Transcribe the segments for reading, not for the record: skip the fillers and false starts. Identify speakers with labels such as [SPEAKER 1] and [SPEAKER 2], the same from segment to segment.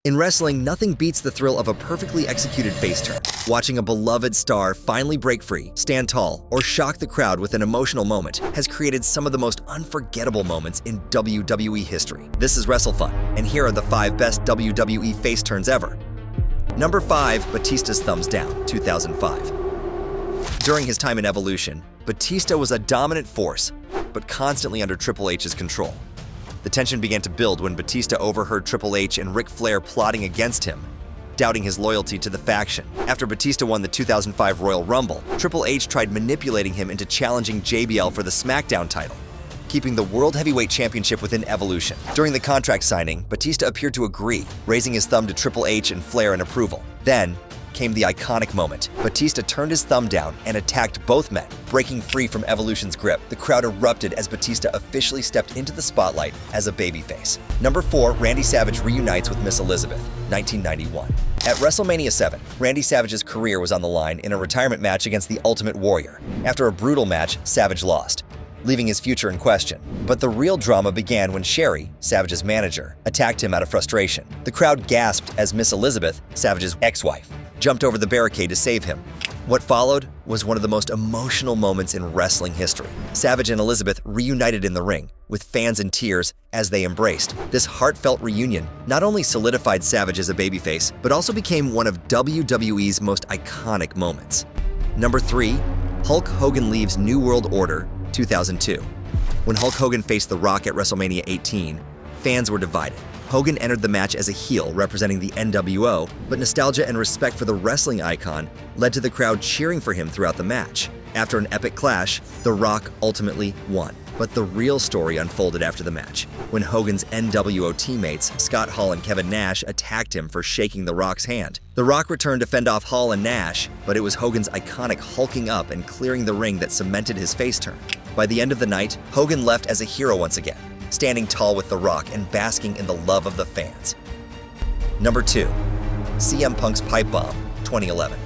[SPEAKER 1] In wrestling, nothing beats the thrill of a perfectly executed face turn. Watching a beloved star finally break free, stand tall, or shock the crowd with an emotional moment has created some of the most unforgettable moments in WWE history. This is WrestleFun, and here are the 5 best WWE face turns ever. Number 5, Batista's Thumbs Down, 2005. During his time in Evolution, Batista was a dominant force, but constantly under Triple H's control. The tension began to build when Batista overheard Triple H and Ric Flair plotting against him, doubting his loyalty to the faction. After Batista won the 2005 Royal Rumble, Triple H tried manipulating him into challenging JBL for the SmackDown title, keeping the World Heavyweight Championship within Evolution. During the contract signing, Batista appeared to agree, raising his thumb to Triple H and Flair in approval. Then came the iconic moment. Batista turned his thumb down and attacked both men, breaking free from Evolution's grip. The crowd erupted as Batista officially stepped into the spotlight as a babyface. Number 4, Randy Savage reunites with Miss Elizabeth, 1991. At WrestleMania 7, Randy Savage's career was on the line in a retirement match against the Ultimate Warrior. After a brutal match, Savage lost, leaving his future in question. But the real drama began when Sherry, Savage's manager, attacked him out of frustration. The crowd gasped as Miss Elizabeth, Savage's ex-wife, jumped over the barricade to save him. What followed was one of the most emotional moments in wrestling history. Savage and Elizabeth reunited in the ring, with fans in tears as they embraced. This heartfelt reunion not only solidified Savage as a babyface, but also became one of WWE's most iconic moments. Number 3, Hulk Hogan leaves New World Order, 2002. When Hulk Hogan faced The Rock at WrestleMania 18, fans were divided. Hogan entered the match as a heel representing the NWO, but nostalgia and respect for the wrestling icon led to the crowd cheering for him throughout the match. After an epic clash, The Rock ultimately won. But the real story unfolded after the match, when Hogan's NWO teammates, Scott Hall and Kevin Nash, attacked him for shaking The Rock's hand. The Rock returned to fend off Hall and Nash, but it was Hogan's iconic hulking up and clearing the ring that cemented his face turn. By the end of the night, Hogan left as a hero once again, standing tall with The Rock and basking in the love of the fans. Number 2, CM Punk's Pipe Bomb, 2011.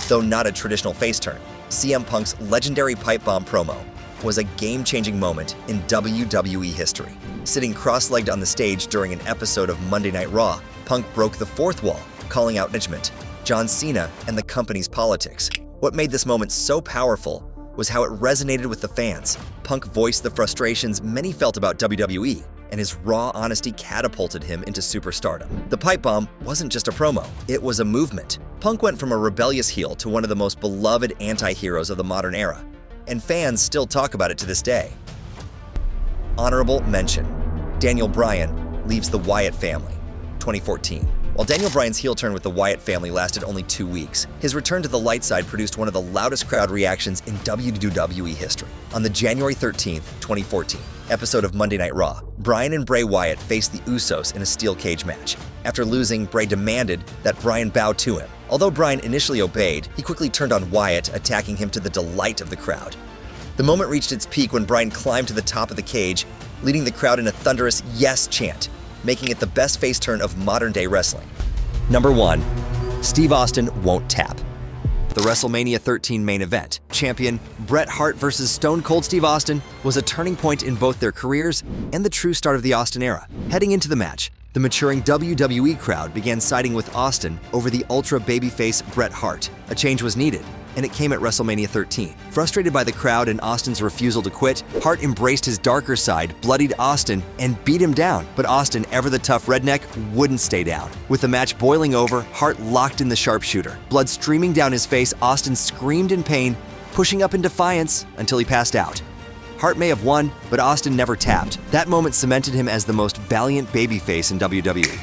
[SPEAKER 1] Though not a traditional face turn, CM Punk's legendary Pipe Bomb promo was a game-changing moment in WWE history. Sitting cross-legged on the stage during an episode of Monday Night Raw, Punk broke the fourth wall, calling out management, John Cena, and the company's politics. What made this moment so powerful was how it resonated with the fans. Punk voiced the frustrations many felt about WWE, and his raw honesty catapulted him into superstardom. The Pipe Bomb wasn't just a promo, it was a movement. Punk went from a rebellious heel to one of the most beloved anti-heroes of the modern era, and fans still talk about it to this day. Honorable mention: Daniel Bryan leaves the Wyatt family, 2014. While Daniel Bryan's heel turn with the Wyatt family lasted only 2 weeks, his return to the light side produced one of the loudest crowd reactions in WWE history. On the January 13th, 2014 episode of Monday Night Raw, Bryan and Bray Wyatt faced the Usos in a steel cage match. After losing, Bray demanded that Bryan bow to him. Although Bryan initially obeyed, he quickly turned on Wyatt, attacking him to the delight of the crowd. The moment reached its peak when Bryan climbed to the top of the cage, leading the crowd in a thunderous "yes" chant, making it the best face turn of modern-day wrestling. Number 1, Steve Austin won't tap. The WrestleMania 13 main event, champion Bret Hart versus Stone Cold Steve Austin, was a turning point in both their careers and the true start of the Austin era. Heading into the match, the maturing WWE crowd began siding with Austin over the ultra babyface Bret Hart. A change was needed, and it came at WrestleMania 13. Frustrated by the crowd and Austin's refusal to quit, Hart embraced his darker side, bloodied Austin, and beat him down. But Austin, ever the tough redneck, wouldn't stay down. With the match boiling over, Hart locked in the sharpshooter. Blood streaming down his face, Austin screamed in pain, pushing up in defiance until he passed out. Hart may have won, but Austin never tapped. That moment cemented him as the most valiant babyface in WWE.